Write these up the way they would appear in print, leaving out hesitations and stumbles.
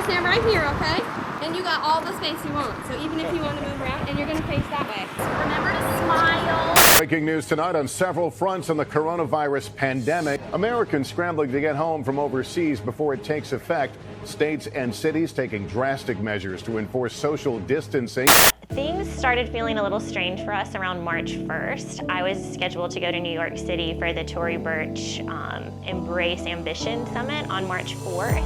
stand right here, okay? And you got all the space you want. So even if you want to move around, and you're going to face that way. Remember to smile. Breaking news tonight on several fronts on the coronavirus pandemic. Americans scrambling to get home from overseas before it takes effect. States and cities taking drastic measures to enforce social distancing. Things started feeling a little strange for us around March 1st. I was scheduled to go to New York City for the Tory Burch Embrace Ambition Summit on March 4th.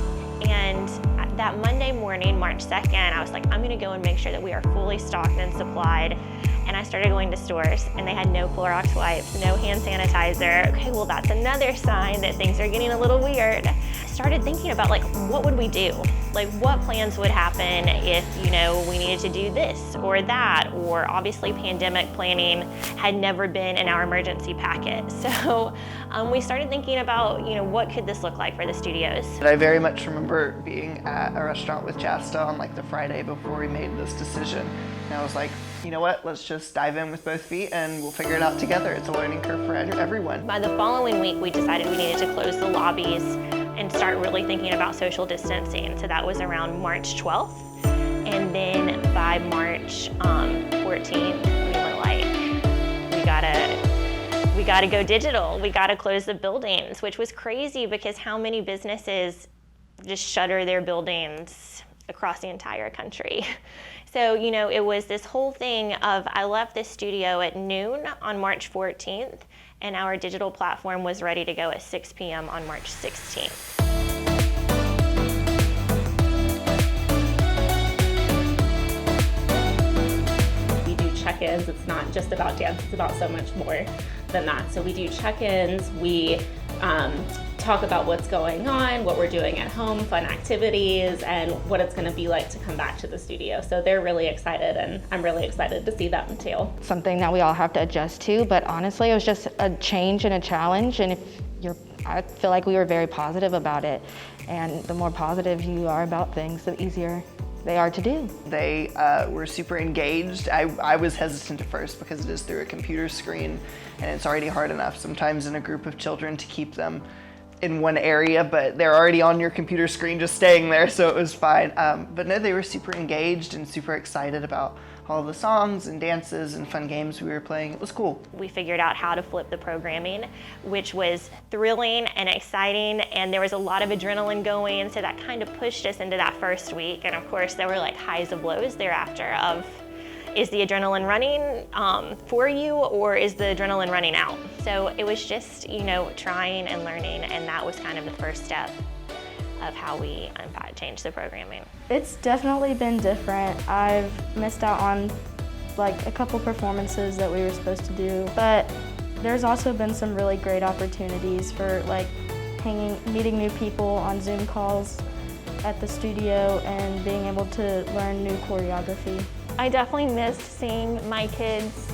And that Monday morning, March 2nd, I was like, I'm gonna go and make sure that we are fully stocked and supplied. And I started going to stores and they had no Clorox wipes, no hand sanitizer. Okay, well that's another sign that things are getting a little weird. I started thinking about like, what would we do? Like what plans would happen if, you know, we needed to do this or that, or obviously pandemic planning had never been in our emergency packet. So we started thinking about, you know, what could this look like for the studios? I very much remember being at a restaurant with Jasta on like the Friday before we made this decision. And I was like, you know what, let's just dive in with both feet and we'll figure it out together. It's a learning curve for everyone. By the following week, we decided we needed to close the lobbies and start really thinking about social distancing. So that was around March 12th. And then by March 14th, we were like, we gotta go digital. We gotta close the buildings, which was crazy because how many businesses just shutter their buildings across the entire country. So, you know, it was this whole thing of, I left the studio at noon on March 14th, and our digital platform was ready to go at 6 p.m. on March 16th. We do check-ins. It's not just about dance, it's about so much more than that. So we do check-ins, we talk about what's going on, what we're doing at home, fun activities, and what it's going to be like to come back to the studio. So they're really excited, and I'm really excited to see them too. Something that we all have to adjust to, but honestly, it was just a change and a challenge, and I feel like we were very positive about it, and the more positive you are about things, the easier they are to do. They were super engaged. I was hesitant at first because it is through a computer screen, and it's already hard enough sometimes in a group of children to keep them in one area, but they're already on your computer screen just staying there, so it was fine. But no, they were super engaged and super excited about all the songs and dances and fun games we were playing. It was cool. We figured out how to flip the programming, which was thrilling and exciting, and there was a lot of adrenaline going, so that kind of pushed us into that first week. And of course, there were like highs and lows thereafter of, is the adrenaline running for you, or is the adrenaline running out? So it was just, you know, trying and learning, and that was kind of the first step of how we changed the programming. It's definitely been different. I've missed out on like a couple performances that we were supposed to do, but there's also been some really great opportunities for like meeting new people on Zoom calls at the studio and being able to learn new choreography. I definitely missed seeing my kids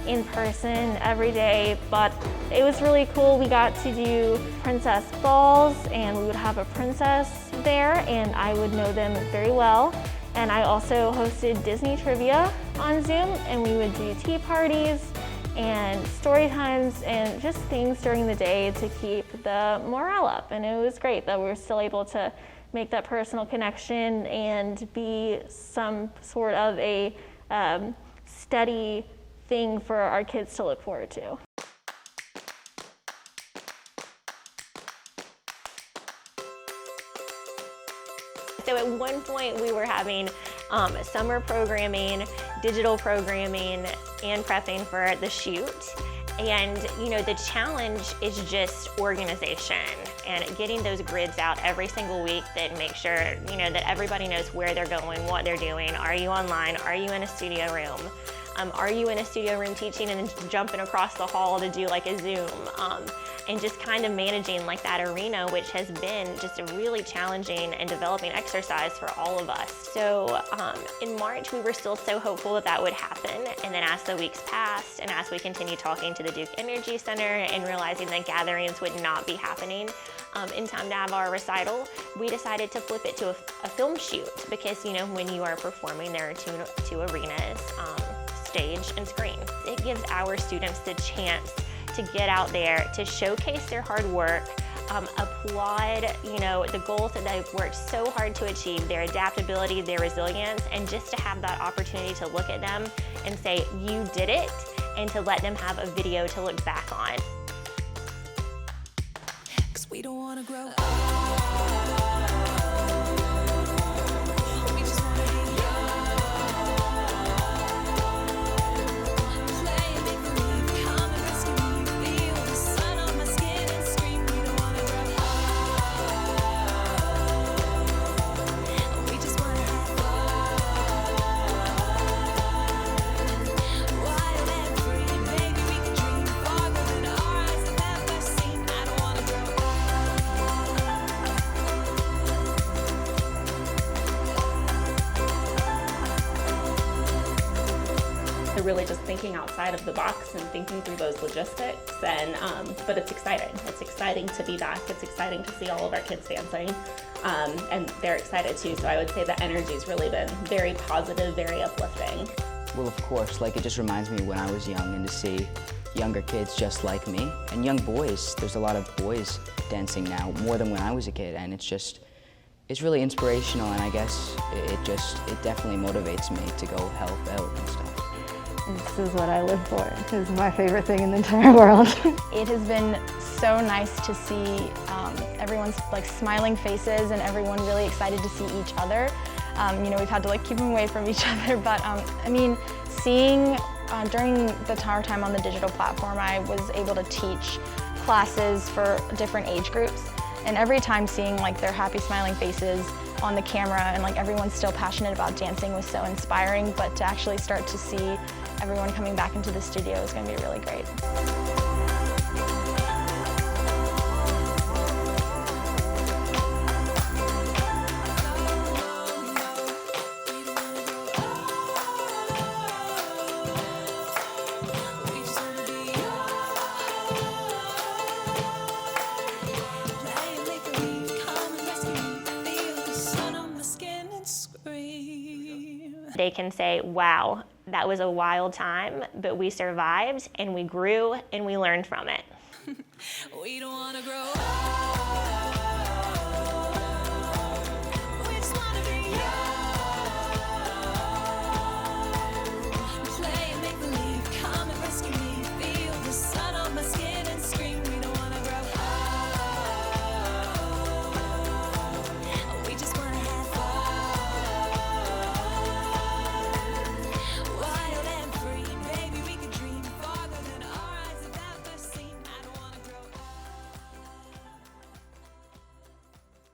in person every day, but it was really cool. We got to do princess balls, and we would have a princess there, and I would know them very well. And I also hosted Disney trivia on Zoom, and we would do tea parties and story times and just things during the day to keep the morale up. And it was great that we were still able to make that personal connection and be some sort of a steady thing for our kids to look forward to. So at one point we were having summer programming, digital programming, and prepping for the shoot. And you know, the challenge is just organization and getting those grids out every single week that make sure, you know, that everybody knows where they're going, what they're doing. Are you online? Are you in a studio room? Are you in a studio room teaching and then jumping across the hall to do like a Zoom? And just kind of managing like that arena, which has been just a really challenging and developing exercise for all of us. So in March, we were still so hopeful that that would happen. And then as the weeks passed and as we continued talking to the Duke Energy Center and realizing that gatherings would not be happening in time to have our recital, we decided to flip it to a film shoot because, you know, when you are performing, there are two arenas, stage and screen. It gives our students the chance to get out there, to showcase their hard work, applaud, you know, the goals that they've worked so hard to achieve, their adaptability, their resilience, and just to have that opportunity to look at them and say, you did it, and to let them have a video to look back on. 'Cause we don't wanna grow up. Really just thinking outside of the box and thinking through those logistics, and but it's exciting. It's exciting to be back. It's exciting to see all of our kids dancing, and they're excited too. So I would say the energy's really been very positive, very uplifting. Well, of course, like it just reminds me when I was young, and to see younger kids just like me, and young boys. There's a lot of boys dancing now, more than when I was a kid, and it's really inspirational, and I guess it definitely motivates me to go help out and stuff. This is what I live for. This is my favorite thing in the entire world. It has been so nice to see everyone's like smiling faces and everyone really excited to see each other. You know, we've had to like keep them away from each other, but I mean, seeing during our time on the digital platform, I was able to teach classes for different age groups, and every time seeing like their happy smiling faces on the camera and like everyone's still passionate about dancing was so inspiring, but to actually start to see everyone coming back into the studio is going to be really great. They can say, wow, that was a wild time, but we survived and we grew and we learned from it. We don't wanna grow up.